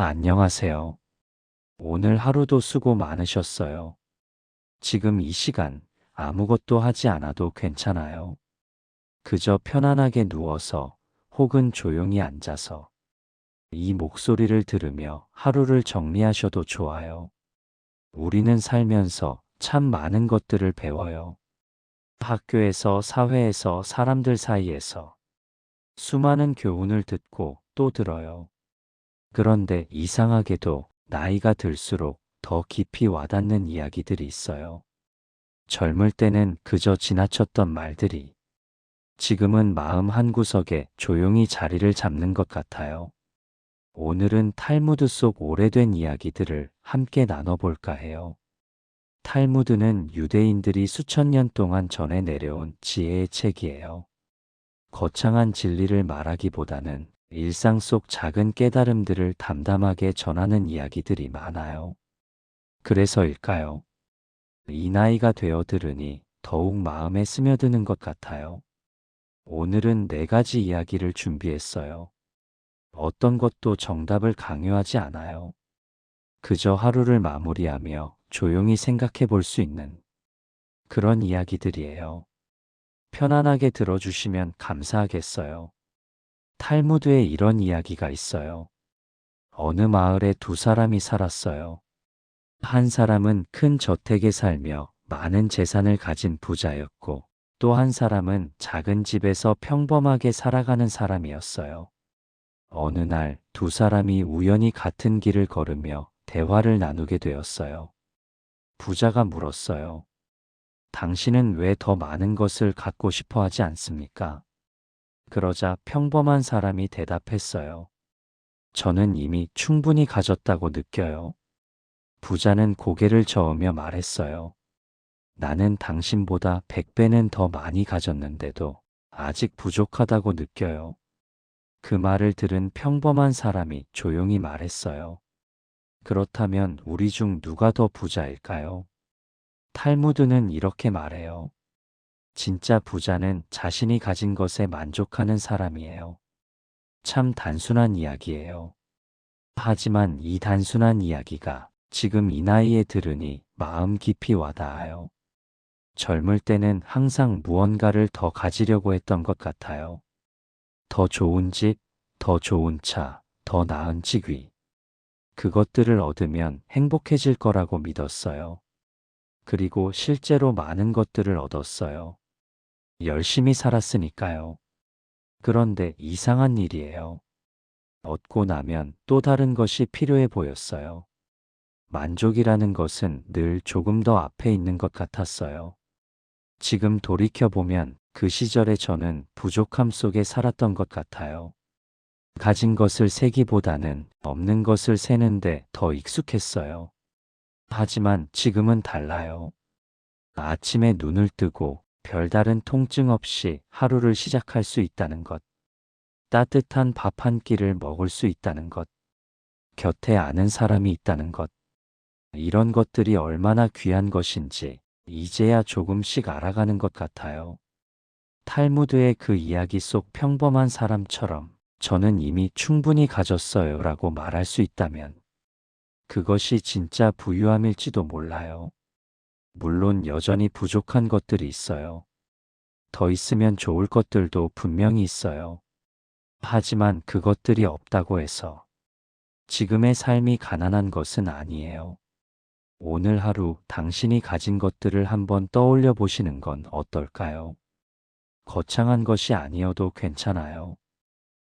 안녕하세요. 오늘 하루도 수고 많으셨어요. 지금 이 시간 아무것도 하지 않아도 괜찮아요. 그저 편안하게 누워서 혹은 조용히 앉아서 이 목소리를 들으며 하루를 정리하셔도 좋아요. 우리는 살면서 참 많은 것들을 배워요. 학교에서, 사회에서, 사람들 사이에서 수많은 교훈을 듣고 또 들어요. 그런데 이상하게도 나이가 들수록 더 깊이 와닿는 이야기들이 있어요. 젊을 때는 그저 지나쳤던 말들이 지금은 마음 한구석에 조용히 자리를 잡는 것 같아요. 오늘은 탈무드 속 오래된 이야기들을 함께 나눠볼까 해요. 탈무드는 유대인들이 수천 년 동안 전해 내려온 지혜의 책이에요. 거창한 진리를 말하기보다는 일상 속 작은 깨달음들을 담담하게 전하는 이야기들이 많아요. 그래서일까요? 이 나이가 되어 들으니 더욱 마음에 스며드는 것 같아요. 오늘은 4가지 이야기를 준비했어요. 어떤 것도 정답을 강요하지 않아요. 그저 하루를 마무리하며 조용히 생각해 볼 수 있는 그런 이야기들이에요. 편안하게 들어주시면 감사하겠어요. 탈무드에 이런 이야기가 있어요. 어느 마을에 두 사람이 살았어요. 한 사람은 큰 저택에 살며 많은 재산을 가진 부자였고, 또 한 사람은 작은 집에서 평범하게 살아가는 사람이었어요. 어느 날 두 사람이 우연히 같은 길을 걸으며 대화를 나누게 되었어요. 부자가 물었어요. 당신은 왜 더 많은 것을 갖고 싶어 하지 않습니까? 그러자 평범한 사람이 대답했어요. 저는 이미 충분히 가졌다고 느껴요. 부자는 고개를 저으며 말했어요. 나는 당신보다 100배는 더 많이 가졌는데도 아직 부족하다고 느껴요. 그 말을 들은 평범한 사람이 조용히 말했어요. 그렇다면 우리 중 누가 더 부자일까요? 탈무드는 이렇게 말해요. 진짜 부자는 자신이 가진 것에 만족하는 사람이에요. 참 단순한 이야기예요. 하지만 이 단순한 이야기가 지금 이 나이에 들으니 마음 깊이 와닿아요. 젊을 때는 항상 무언가를 더 가지려고 했던 것 같아요. 더 좋은 집, 더 좋은 차, 더 나은 직위. 그것들을 얻으면 행복해질 거라고 믿었어요. 그리고 실제로 많은 것들을 얻었어요. 열심히 살았으니까요. 그런데 이상한 일이에요. 얻고 나면 또 다른 것이 필요해 보였어요. 만족이라는 것은 늘 조금 더 앞에 있는 것 같았어요. 지금 돌이켜보면 그 시절의 저는 부족함 속에 살았던 것 같아요. 가진 것을 세기보다는 없는 것을 세는데 더 익숙했어요. 하지만 지금은 달라요. 아침에 눈을 뜨고 별다른 통증 없이 하루를 시작할 수 있다는 것, 따뜻한 밥 한 끼를 먹을 수 있다는 것, 곁에 아는 사람이 있다는 것, 이런 것들이 얼마나 귀한 것인지 이제야 조금씩 알아가는 것 같아요. 탈무드의 그 이야기 속 평범한 사람처럼 저는 이미 충분히 가졌어요 라고 말할 수 있다면 그것이 진짜 부유함일지도 몰라요. 물론 여전히 부족한 것들이 있어요. 더 있으면 좋을 것들도 분명히 있어요. 하지만 그것들이 없다고 해서 지금의 삶이 가난한 것은 아니에요. 오늘 하루 당신이 가진 것들을 한번 떠올려 보시는 건 어떨까요? 거창한 것이 아니어도 괜찮아요.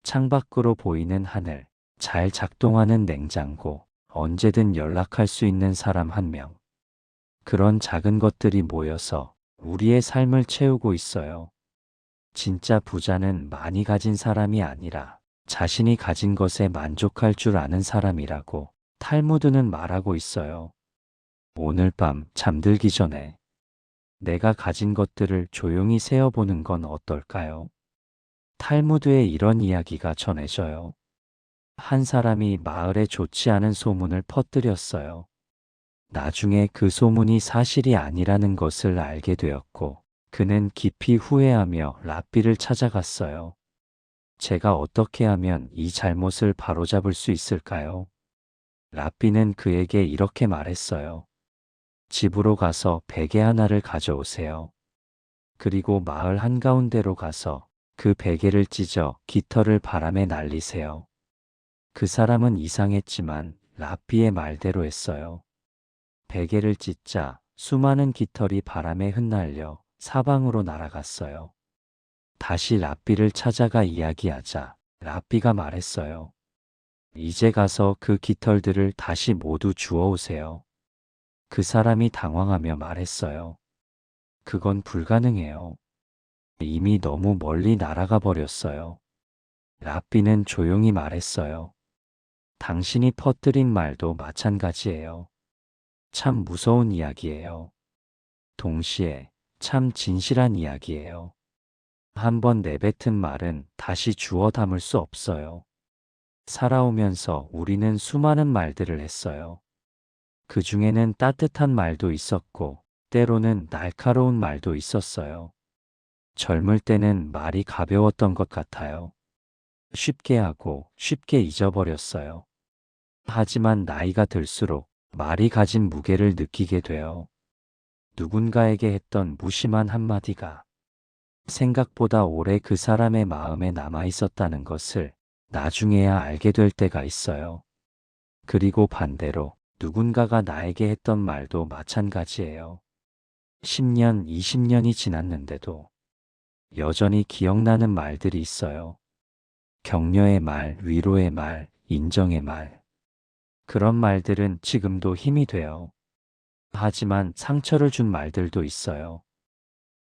창밖으로 보이는 하늘, 잘 작동하는 냉장고, 언제든 연락할 수 있는 사람 한 명. 그런 작은 것들이 모여서 우리의 삶을 채우고 있어요. 진짜 부자는 많이 가진 사람이 아니라 자신이 가진 것에 만족할 줄 아는 사람이라고 탈무드는 말하고 있어요. 오늘 밤 잠들기 전에 내가 가진 것들을 조용히 세어보는 건 어떨까요? 탈무드에 이런 이야기가 전해져요. 한 사람이 마을에 좋지 않은 소문을 퍼뜨렸어요. 나중에 그 소문이 사실이 아니라는 것을 알게 되었고, 그는 깊이 후회하며 랍비를 찾아갔어요. 제가 어떻게 하면 이 잘못을 바로잡을 수 있을까요? 라삐는 그에게 이렇게 말했어요. 집으로 가서 베개 하나를 가져오세요. 그리고 마을 한가운데로 가서 그 베개를 찢어 깃털을 바람에 날리세요. 그 사람은 이상했지만 라삐의 말대로 했어요. 베개를 찢자 수많은 깃털이 바람에 흩날려 사방으로 날아갔어요. 다시 라삐를 찾아가 이야기하자 라삐가 말했어요. 이제 가서 그 깃털들을 다시 모두 주워오세요. 그 사람이 당황하며 말했어요. 그건 불가능해요. 이미 너무 멀리 날아가 버렸어요. 라삐는 조용히 말했어요. 당신이 퍼뜨린 말도 마찬가지예요. 참 무서운 이야기예요. 동시에 참 진실한 이야기예요. 한번 내뱉은 말은 다시 주워 담을 수 없어요. 살아오면서 우리는 수많은 말들을 했어요. 그 중에는 따뜻한 말도 있었고, 때로는 날카로운 말도 있었어요. 젊을 때는 말이 가벼웠던 것 같아요. 쉽게 하고 쉽게 잊어버렸어요. 하지만 나이가 들수록 말이 가진 무게를 느끼게 돼요. 누군가에게 했던 무심한 한마디가 생각보다 오래 그 사람의 마음에 남아 있었다는 것을 나중에야 알게 될 때가 있어요. 그리고 반대로 누군가가 나에게 했던 말도 마찬가지예요. 10년, 20년이 지났는데도 여전히 기억나는 말들이 있어요. 격려의 말, 위로의 말, 인정의 말. 그런 말들은 지금도 힘이 돼요. 하지만 상처를 준 말들도 있어요.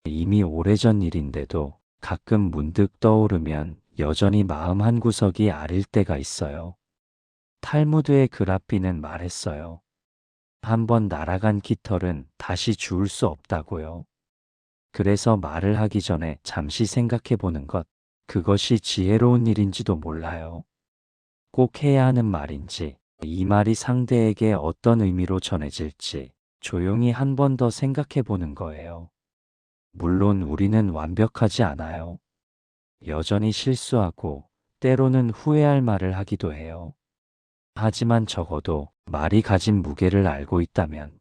이미 오래전 일인데도 가끔 문득 떠오르면 여전히 마음 한구석이 아릴 때가 있어요. 탈무드의 그라피는 말했어요. 한번 날아간 깃털은 다시 주울 수 없다고요. 그래서 말을 하기 전에 잠시 생각해 보는 것, 그것이 지혜로운 일인지도 몰라요. 꼭 해야 하는 말인지, 이 말이 상대에게 어떤 의미로 전해질지 조용히 한 번 더 생각해 보는 거예요. 물론 우리는 완벽하지 않아요. 여전히 실수하고 때로는 후회할 말을 하기도 해요. 하지만 적어도 말이 가진 무게를 알고 있다면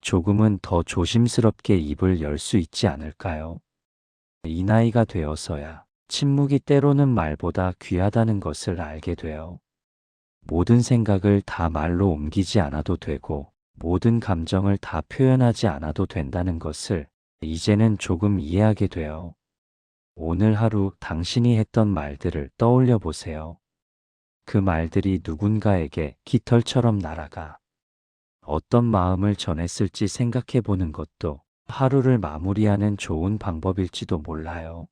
조금은 더 조심스럽게 입을 열 수 있지 않을까요? 이 나이가 되어서야 침묵이 때로는 말보다 귀하다는 것을 알게 돼요. 모든 생각을 다 말로 옮기지 않아도 되고 모든 감정을 다 표현하지 않아도 된다는 것을 이제는 조금 이해하게 돼요. 오늘 하루 당신이 했던 말들을 떠올려 보세요. 그 말들이 누군가에게 깃털처럼 날아가 어떤 마음을 전했을지 생각해 보는 것도 하루를 마무리하는 좋은 방법일지도 몰라요.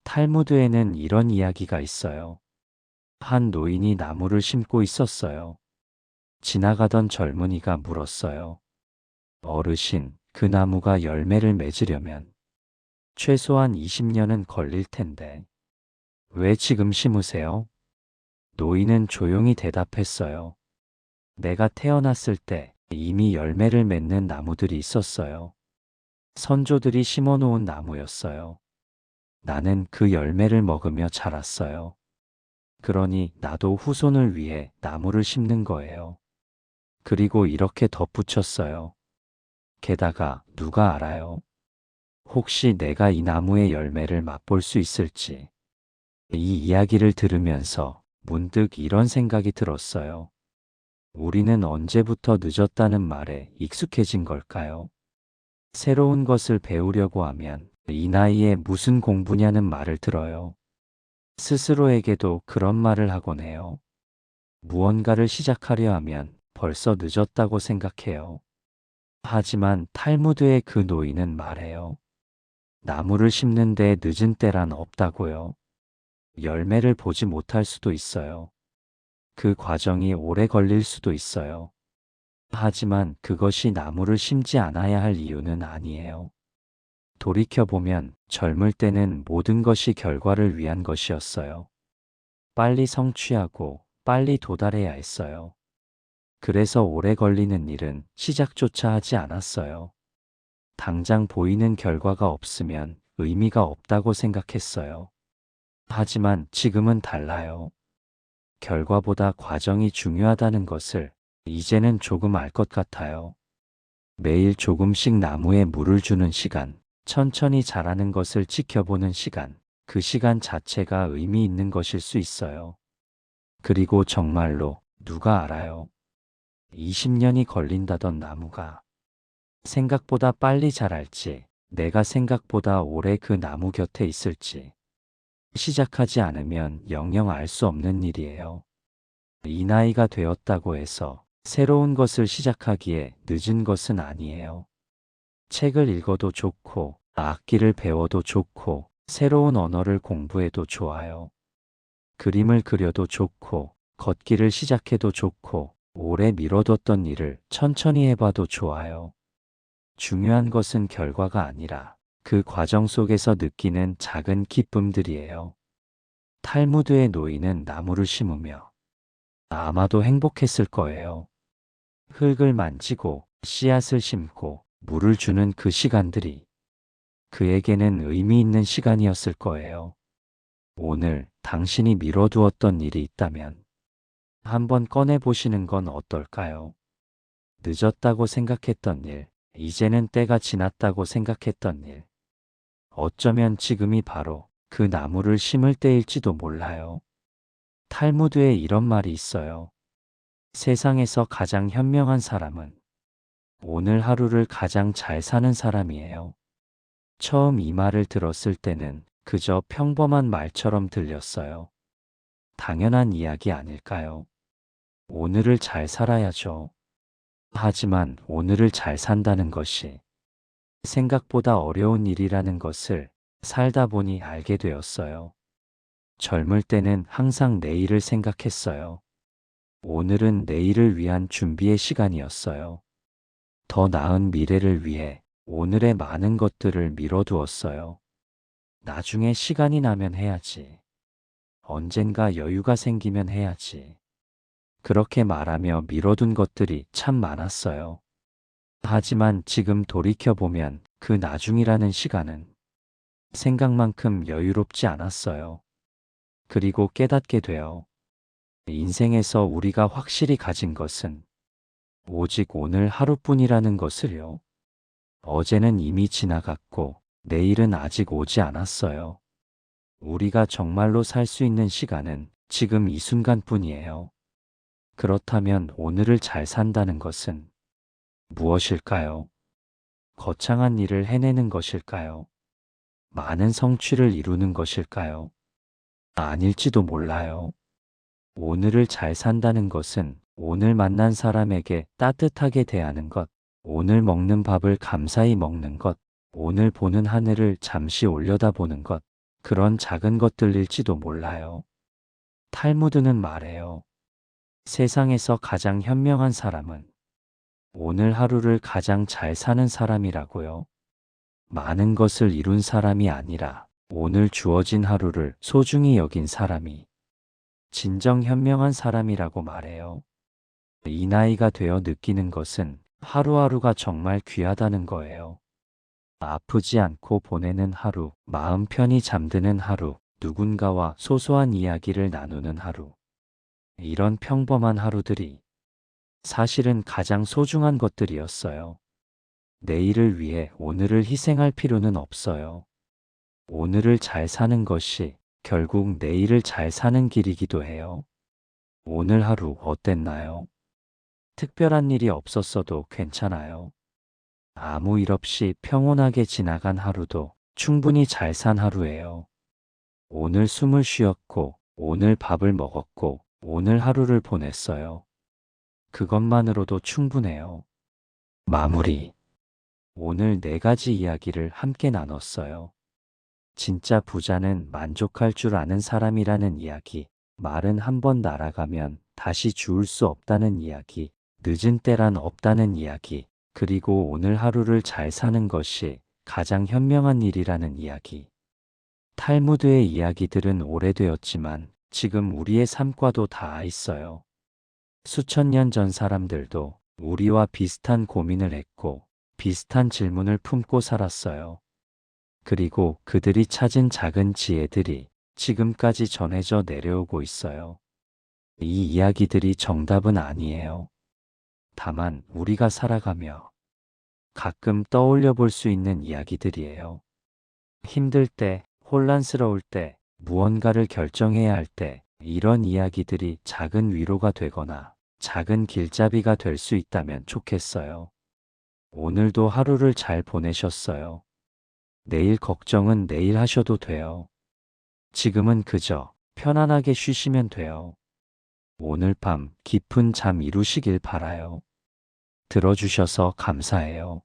탈무드에는 이런 이야기가 있어요. 한 노인이 나무를 심고 있었어요. 지나가던 젊은이가 물었어요. 어르신, 그 나무가 열매를 맺으려면 최소한 20년은 걸릴 텐데 왜 지금 심으세요? 노인은 조용히 대답했어요. 내가 태어났을 때 이미 열매를 맺는 나무들이 있었어요. 선조들이 심어 놓은 나무였어요. 나는 그 열매를 먹으며 자랐어요. 그러니 나도 후손을 위해 나무를 심는 거예요. 그리고 이렇게 덧붙였어요. 게다가 누가 알아요? 혹시 내가 이 나무의 열매를 맛볼 수 있을지. 이 이야기를 들으면서 문득 이런 생각이 들었어요. 우리는 언제부터 늦었다는 말에 익숙해진 걸까요? 새로운 것을 배우려고 하면 이 나이에 무슨 공부냐는 말을 들어요. 스스로에게도 그런 말을 하곤 해요. 무언가를 시작하려 하면 벌써 늦었다고 생각해요. 하지만 탈무드의 그 노인은 말해요. 나무를 심는데 늦은 때란 없다고요. 열매를 보지 못할 수도 있어요. 그 과정이 오래 걸릴 수도 있어요. 하지만 그것이 나무를 심지 않아야 할 이유는 아니에요. 돌이켜보면 젊을 때는 모든 것이 결과를 위한 것이었어요. 빨리 성취하고 빨리 도달해야 했어요. 그래서 오래 걸리는 일은 시작조차 하지 않았어요. 당장 보이는 결과가 없으면 의미가 없다고 생각했어요. 하지만 지금은 달라요. 결과보다 과정이 중요하다는 것을 이제는 조금 알 것 같아요. 매일 조금씩 나무에 물을 주는 시간, 천천히 자라는 것을 지켜보는 시간, 그 시간 자체가 의미 있는 것일 수 있어요. 그리고 정말로 누가 알아요? 20년이 걸린다던 나무가 생각보다 빨리 자랄지, 내가 생각보다 오래 그 나무 곁에 있을지. 시작하지 않으면 영영 알 수 없는 일이에요. 이 나이가 되었다고 해서 새로운 것을 시작하기에 늦은 것은 아니에요. 책을 읽어도 좋고, 악기를 배워도 좋고, 새로운 언어를 공부해도 좋아요. 그림을 그려도 좋고, 걷기를 시작해도 좋고, 오래 미뤄뒀던 일을 천천히 해봐도 좋아요. 중요한 것은 결과가 아니라 그 과정 속에서 느끼는 작은 기쁨들이에요. 탈무드의 노인은 나무를 심으며 아마도 행복했을 거예요. 흙을 만지고 씨앗을 심고 물을 주는 그 시간들이 그에게는 의미 있는 시간이었을 거예요. 오늘 당신이 미뤄두었던 일이 있다면 한번 꺼내보시는 건 어떨까요? 늦었다고 생각했던 일, 이제는 때가 지났다고 생각했던 일. 어쩌면 지금이 바로 그 나무를 심을 때일지도 몰라요. 탈무드에 이런 말이 있어요. 세상에서 가장 현명한 사람은 오늘 하루를 가장 잘 사는 사람이에요. 처음 이 말을 들었을 때는 그저 평범한 말처럼 들렸어요. 당연한 이야기 아닐까요? 오늘을 잘 살아야죠. 하지만 오늘을 잘 산다는 것이 생각보다 어려운 일이라는 것을 살다 보니 알게 되었어요. 젊을 때는 항상 내일을 생각했어요. 오늘은 내일을 위한 준비의 시간이었어요. 더 나은 미래를 위해 오늘의 많은 것들을 미뤄두었어요. 나중에 시간이 나면 해야지. 언젠가 여유가 생기면 해야지. 그렇게 말하며 미뤄둔 것들이 참 많았어요. 하지만 지금 돌이켜보면 그 나중이라는 시간은 생각만큼 여유롭지 않았어요. 그리고 깨닫게 돼요. 인생에서 우리가 확실히 가진 것은 오직 오늘 하루뿐이라는 것을요. 어제는 이미 지나갔고 내일은 아직 오지 않았어요. 우리가 정말로 살 수 있는 시간은 지금 이 순간뿐이에요. 그렇다면 오늘을 잘 산다는 것은 무엇일까요? 거창한 일을 해내는 것일까요? 많은 성취를 이루는 것일까요? 아닐지도 몰라요. 오늘을 잘 산다는 것은 오늘 만난 사람에게 따뜻하게 대하는 것, 오늘 먹는 밥을 감사히 먹는 것, 오늘 보는 하늘을 잠시 올려다보는 것, 그런 작은 것들일지도 몰라요. 탈무드는 말해요. 세상에서 가장 현명한 사람은 오늘 하루를 가장 잘 사는 사람이라고요. 많은 것을 이룬 사람이 아니라 오늘 주어진 하루를 소중히 여긴 사람이 진정 현명한 사람이라고 말해요. 이 나이가 되어 느끼는 것은 하루하루가 정말 귀하다는 거예요. 아프지 않고 보내는 하루, 마음 편히 잠드는 하루, 누군가와 소소한 이야기를 나누는 하루. 이런 평범한 하루들이 사실은 가장 소중한 것들이었어요. 내일을 위해 오늘을 희생할 필요는 없어요. 오늘을 잘 사는 것이 결국 내일을 잘 사는 길이기도 해요. 오늘 하루 어땠나요? 특별한 일이 없었어도 괜찮아요. 아무 일 없이 평온하게 지나간 하루도 충분히 잘 산 하루예요. 오늘 숨을 쉬었고, 오늘 밥을 먹었고, 오늘 하루를 보냈어요. 그것만으로도 충분해요. 마무리. 오늘 4가지 이야기를 함께 나눴어요. 진짜 부자는 만족할 줄 아는 사람이라는 이야기, 말은 한 번 날아가면 다시 주울 수 없다는 이야기, 늦은 때란 없다는 이야기, 그리고 오늘 하루를 잘 사는 것이 가장 현명한 일이라는 이야기. 탈무드의 이야기들은 오래되었지만 지금 우리의 삶과도 닿아 있어요. 수천 년 전 사람들도 우리와 비슷한 고민을 했고 비슷한 질문을 품고 살았어요. 그리고 그들이 찾은 작은 지혜들이 지금까지 전해져 내려오고 있어요. 이 이야기들이 정답은 아니에요. 다만 우리가 살아가며 가끔 떠올려 볼 수 있는 이야기들이에요. 힘들 때, 혼란스러울 때, 무언가를 결정해야 할 때, 이런 이야기들이 작은 위로가 되거나 작은 길잡이가 될 수 있다면 좋겠어요. 오늘도 하루를 잘 보내셨어요. 내일 걱정은 내일 하셔도 돼요. 지금은 그저 편안하게 쉬시면 돼요. 오늘 밤 깊은 잠 이루시길 바라요. 들어주셔서 감사해요.